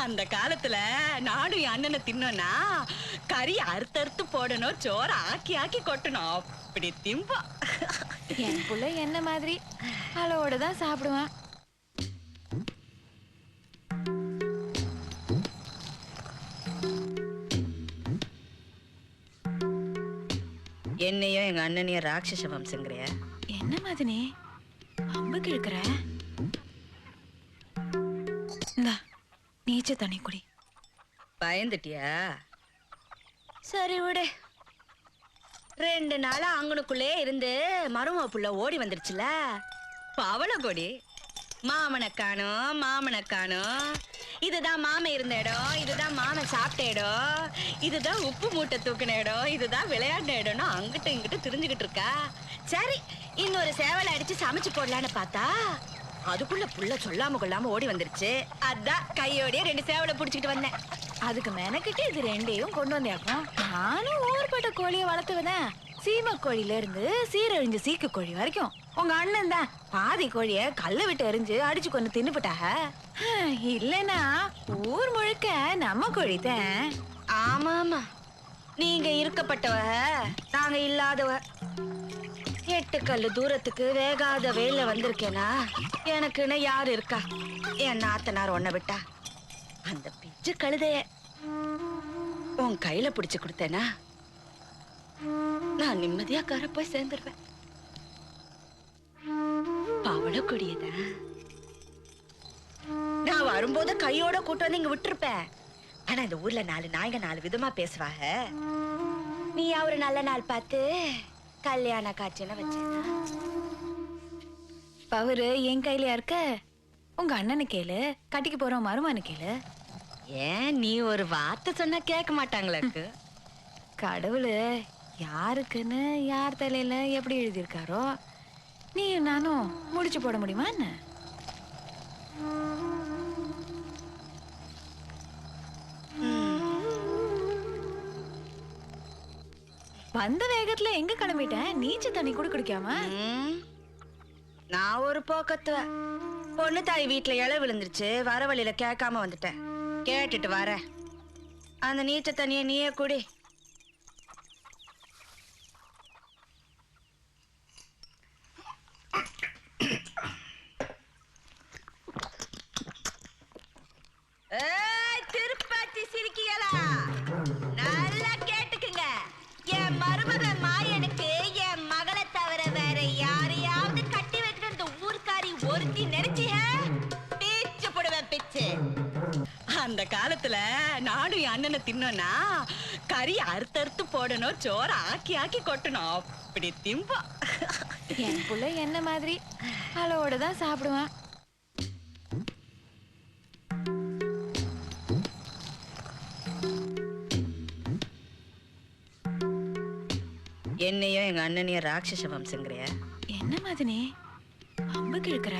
அந்த காலத்துல நானும் என் அண்ணனை தின்னோன்னா கறி அறுத்தறுத்து போடணும், சோற ஆக்கி ஆக்கி கொட்டணும், அப்படி திம்பா. என் புள்ள என்ன மாதிரி அளவோட தான் சாப்பிடுவான். என்னையும் எங்க அண்ணனையும் ராட்சச வம்சங்கிறிய. என்ன மாதிரி அம்புக்கு இருக்கிற நீச்ச தண்ணி குடி. பயந்துட்டியா? சரி விடு. 2 நாளா அங்கனுக்குள்ளே இருந்து மரும புள்ள ஓடி வந்துருச்சுல, பவள கொடி. மாமனை காணோம், மாமனை காணோம். இதுதான் மாமன் இருந்த இடம், இதுதான் மாமன் சாப்பிட்ட இடம், இதுதான் உப்பு மூட்டை தூக்கின இடம், இதுதான் விளையாடின இடம்னு அங்கிட்ட இங்கிட்ட தெரிஞ்சுக்கிட்டு இருக்கா. சரி, இன்னொரு சேவலை அடிச்சு சமைச்சு போடலான்னு பார்த்தா அதுக்குள்ள புள்ள சொல்லாம கொள்ளாம ஓடி வந்துருச்சு. அதான் கையோடய 2 சேவலை புடிச்சுக்கிட்டு வந்தேன். அதுக்கு மெனக்கிட்டு இது 2ஐயும் கொண்டு வந்தேக்கும். நானும் ஊர்பட்ட கோழியை வளர்த்துவதேன். சீம கோழில இருந்து சீரழிஞ்ச சீக்கு கோழி வரைக்கும் உங்க அண்ணன் தான் பாதி கோழிய கல்ல விட்டு எரிஞ்சு அடிச்சு கொண்டு தின்னுபிட்டாக. இல்லனா ஊர் முழுக்க நம்ம கோழி தான். ஆமாமா, நீங்க இருக்கப்பட்டவ, நாங்க இல்லாதவ. 8 கல்லு தூரத்துக்கு வேகாத வெயில வந்திருக்கேனா எனக்குன்னு யாரு இருக்கா? என் நாத்தனார் ஒன்ன விட்டா அந்த பிச்சு கழுதைய உன் கையில பிடிச்சு கொடுத்தேனா நான் நிம்மதியா கரை போய் சேர்ந்துருவேன். பவள கொடியதான் நான் வரும்போது கையோட கூட்டு வந்து இங்க விட்டுருப்பேன். ஆனா இந்த ஊர்ல 4 நாய்ங்க 4 விதமா பேசுவாங்க. நீ ஒரு நல்ல நாள் பார்த்து கல்யாண காட்சியில வச்சேனா பவரு என் கையிலயா இருக்க? உங்க அண்ணனு கேளு, கட்டிக்கு போறோம் மருமானு கேளு. ஏன் நீ ஒரு வார்த்தை சொன்னா கேட்க மாட்டாங்களுக்கு? கடவுள் யாருக்குன்னு யார் தலையில எப்படி எழுதியிருக்காரோ நீ நானும் முடிச்சு போட முடியுமா என்ன? வந்த வேகத்துல எங்க கிளம்பிட்டேன்? நீச்ச தண்ணி கூட குடிக்காம நான் ஒரு போக்கத்துவ. பொண்ணு தாய் வீட்டுல இலை விழுந்துருச்சு, வர வழியில கேட்காம வந்துட்டேன். கேட்டுட்டு வர அந்த நீச்ச தண்ணிய நீயே குடி. திருப்பாச்சி சிரிக்கிகளா, நல்லா கேட்டுக்குங்க. என் மருமக மாயனுக்கு என் மகளை தவிர வேற யாரையாவது கட்டி வைக்கிற இந்த ஊர்க்காரி ஒருத்தி நினைச்சிய பீச்சு போடுவேன் பிச்சு. அந்த காலத்துல நானும் என் அண்ணனை தின்னோன்னா கறி அறுத்தறுத்து போடணும், சோற ஆக்கி ஆக்கி கொட்டணும், அப்படி திம்பா. என் புள்ள என்ன மாதிரி அளவோட தான் சாப்பிடுவான். என்னையும் எங்க அண்ணனையும் ராட்சச வம்சங்கிறிய. என்ன மாதிரி அம்புக்கு இருக்கிற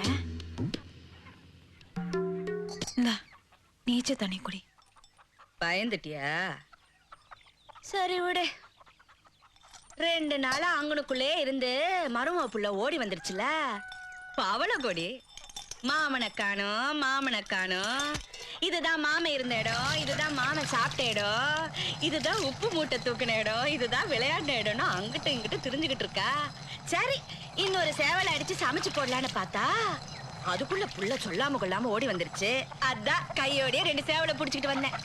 நீச்ச தண்ணி குடி. பயந்துட்டியா? சரி விடு. 2 நாளா அங்கனுக்குள்ளே இருந்து மரும புள்ள ஓடி வந்துருச்சுல, பவள கொடி. மாமனை காணோம், மாமனை காணோம். இதுதான் மாமன் இருந்த இடம், இதுதான் மாமன் சாப்பிட்ட இடம், இதுதான் உப்பு மூட்டை தூக்கின இடம், இதுதான் விளையாடின இடம்னு அங்கிட்ட இங்கிட்ட தெரிஞ்சுக்கிட்டு இருக்கா. சரி, இன்னொரு சேவலை அடிச்சு சமைச்சு போடலான்னு பார்த்தா அதுக்குள்ள புள்ள சொல்லாம கொள்ளாம ஓடி வந்துருச்சு. அதான் கையோடய 2 சேவலை புடிச்சுக்கிட்டு வந்தேன்.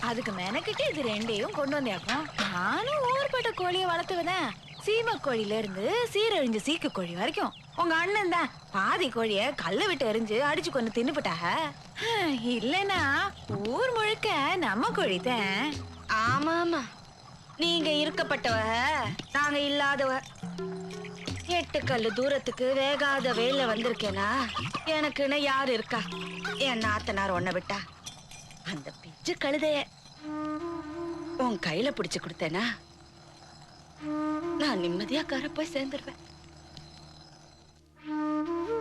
அதுக்கு மெனக்கிட்டு இது 2ஐயும் கொண்டு வந்தேக்கும். நானும் ஊர்பட்ட கோழியை வளர்த்துவதேன். சீம கோழில இருந்து சீரழிஞ்ச சீக்கு கோழி வரைக்கும் உங்க அண்ணன் தான் பாதி கோழிய கல்ல விட்டு எரிஞ்சு அடிச்சு கொண்டு தின்னுபிட்டாக. இல்லனா ஊர் முழுக்க நம்ம கோழி தான். ஆமாமா, நீங்க இருக்கப்பட்டவ, நாங்க இல்லாதவ. 8 கல்லு தூரத்துக்கு வேகாத வெயில வந்திருக்கேனா எனக்குன்னு யாரு இருக்கா? என் நாத்தனார் ஒன்ன விட்டா அந்த பிச்சு கழுதைய உன் கையில பிடிச்சு கொடுத்தேனா நான் நிம்மதியா கரை போய் சேர்ந்துருவேன்.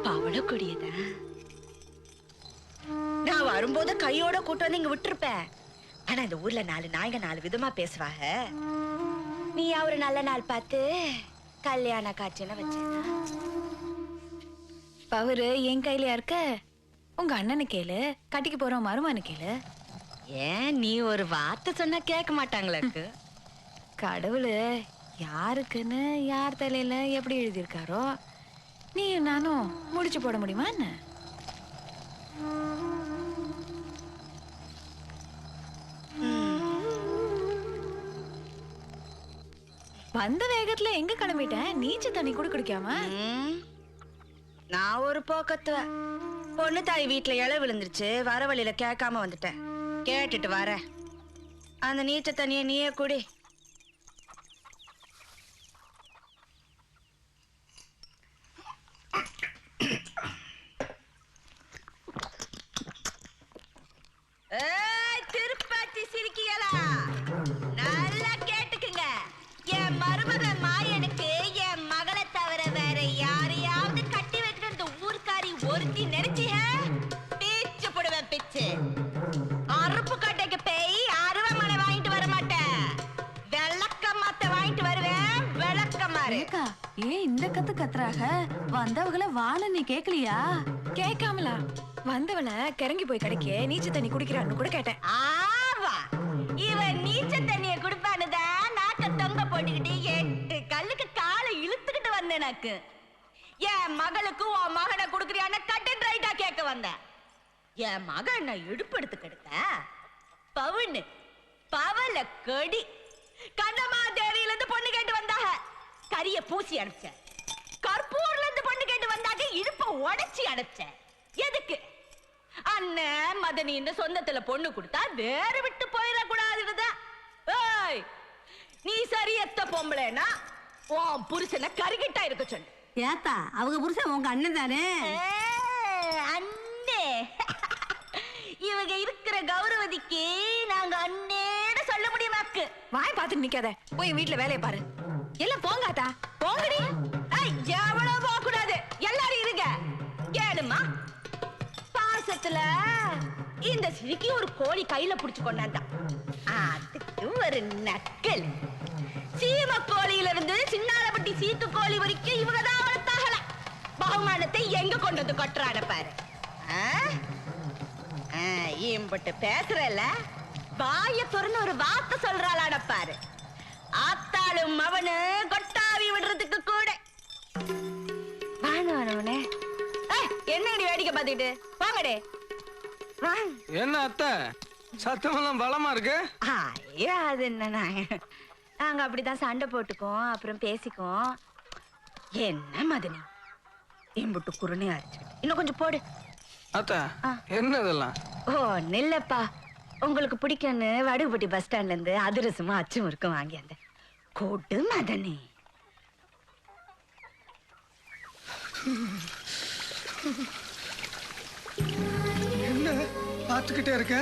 பவள கொடியதான் நான் வரும்போது கையோட கூட்டு வந்து இங்க விட்டுருப்பேன். ஆனா இந்த ஊர்ல 4 நாய்ங்க 4 விதமா பேசுவாங்க. நீ ஒரு நல்ல நாள் பார்த்து கல்யாண காட்சியில வச்சேனா பவரு என் கையிலயா இருக்க? உங்க அண்ணனு கேளு, கட்டிக்கு போறோம் மருமானு கேளு. ஏன் நீ ஒரு வார்த்தை சொன்னா கேட்க மாட்டாங்களுக்கு? கடவுள் யாருக்குன்னு யார் தலையில எப்படி எழுதியிருக்காரோ நீ நானும் முடிச்சு போட முடியுமா என்ன? வந்த வேகத்துல எங்க கிளம்பிட்டேன்? நீச்ச தண்ணி கூட குடிக்காம. நான் ஒரு போக்கத்துவ பொண்ணு தாய் வீட்டுல இலை விழுந்துருச்சு, வர வழியில கேட்காம வந்துட்டேன். கேட்டுட்டு வர அந்த நீச்ச தண்ணிய நீயே குடி. திருப்பாச்சி சிரிக்கிகளா? நல்லா கேட்டுக்குங்க. என் மருமக மாயனுக்கு என் மகளை தவிர வேற யாரையாவது கட்டி வைக்கிற இந்த ஊர்க்காரி ஒருத்தி நினைச்சிய பீச்சு போடுவேன். பிச்சு அறுப்பு கட்டைக்கு பேய் அருவமனை வாங்கிட்டு வர மாட்டேன். வெள்ளக்கம்மாத்த வாங்கிட்டு வருவேன். வெள்ளக்கம்மாரு ஏன் இந்த கத்து கத்துறாக? வந்தவங்கள வாழ நீ கேக்கலையா? கேட்காமலா? வந்தவள கிறங்கி போய் கிடைக்க நீச்ச தண்ணி குடிக்கிறான்னு கூட கேட்டேன். ஆவா, இவன் நீச்ச தண்ணிய குடிப்பானுதான் நாக்க தொங்க போட்டுக்கிட்டு 8 கல்லுக்கு காலை இழுத்துக்கிட்டு வந்தேன். எனக்கு என் மகளுக்கு உன் மகனை குடுக்கறியான்னு கட் அண்ட் ரைட்டா கேட்க வந்தேன். என் மகன் நான் இடுப்பு எடுத்து கெடுத்த பவுன்னு பவல கொடி கண்ணம்மா தேவியில இருந்து பொண்ணு கேட்டு வந்தாக. கரிய பூசி அனுப்பிச்ச. கற்பூர்ல இருந்து பொண்ணு கேட்டு வந்தாக. இடுப்ப உடைச்சி அனுப்பிச்ச. எதுக்கு? அண்ணன் மதனின்னு சொந்தத்துல பொண்ணு கொடுத்தா வேற விட்டு போயிடக்கூடாதுதான். ஏய், நீ சரியத்த பொம்பளைனா உன் புருஷனை கருகிட்டா இருக்க சொல்லு. ஏத்தா அவங்க புருஷன் உங்க அண்ணன் தானே? அண்ணே, இவங்க இருக்கிற கௌரவதிக்கு நாங்க அண்ணேன்னு சொல்ல முடியுமாக்கு? வாய் பார்த்து நிக்காத, போய் வீட்டுல வேலையை பாரு. எல்லாம் போங்காத்தா, போங்கடி. எவ்வளவு போக கூடாது, எல்லாரும் இருங்க. கேளுமா, பாசத்துல இந்த சிரிக்கி ஒரு கோழி கையில புடிச்சு கொண்டாந்தா. அதுக்கு ஒரு நக்கல். சீம கோழியில இருந்து சின்னாலப்பட்டி சீக்கு கோழி வரைக்கும் இவங்கதான் வளர்த்தாகல. பகுமானத்தை எங்க கொண்டு வந்து கொட்டுறான பாரு. இம்பட்டு பேசுறல, வாய திறந்து ஒரு வார்த்தை சொல்றாளான பாரு. ஆத்தாளும் அவனு கொட்டாவி விடுறதுக்கு கூட வானவனே. என்னடி வேடிக்கை பார்த்துக்கிட்டு வாங்கடே. என்ன அத்தை சத்தமெல்லாம் பலமா இருக்கு? ஐயா, அது என்ன, நாங்க அப்படிதான் சண்டை போட்டுக்கோம், அப்புறம் பேசிக்கோம். என்ன மதனி இம்புட்டு குருணை அரைச்சு இன்னும் கொஞ்சம் போடு. அத்தை என்ன இதெல்லாம்? ஓ நில்லப்பா, உங்களுக்கு பிடிக்கும்னு வடுகுப்பட்டி பஸ் ஸ்டாண்ட்ல இருந்து அதிரசமும் அச்சும் இருக்கும் வாங்கி அந்த கொடு மதனி. என்ன பாத்துக்கிட்டே இருக்க?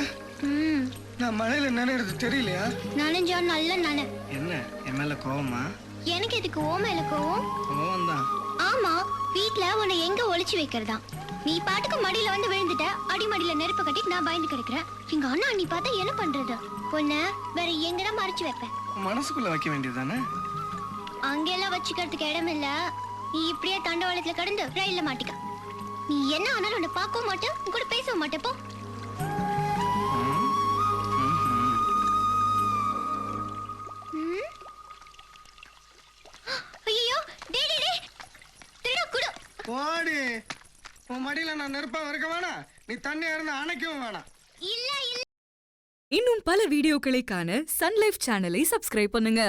நான் மழையில நினைறது தெரியலையா? நனைஞ்சா நல்ல நனை. என்ன என் மேல கோவமா? எனக்கு எதுக்கு ஓ மேல கோவம்? கோவம் தான். ஆமா, வீட்ல உன்னை எங்க ஒளிச்சு வைக்கிறதா? நீ பாட்டுக்கு மடியில வந்து விழுந்துட்ட. அடிமடியில நெருப்பு கட்டி நான் பயந்து கிடக்குறேன். எங்க அண்ணா நீ பார்த்தா என்ன பண்றது? உன்னை வேற எங்கடா மறைச்சு வைப்பேன்? மனசுக்குள்ள வைக்க வேண்டியதுதானே? அங்கெல்லாம் வச்சுக்கிறதுக்கு இடம் இல்ல. நீ இப்படியே தண்டவாளத்துல கடந்து ரயில்ல மாட்டிக்க. நீ என்ன ஆனாலும் உன்னை பார்க்கவும் மாட்டேன், உன் கூட பேசவும் மாட்டேன். போ. ஐயோ, டேய் டேய் டேய், திருட குடு. போடி, உன் மடியில நான் நெருப்பா இருக்க வேணாம். நீ தண்ணியா இருந்து அணைக்கவும் வேணாம். இல்ல இல்ல. இன்னும் பல வீடியோக்களை காண சன் லைஃப் சேனலை சப்ஸ்கிரைப் பண்ணுங்க.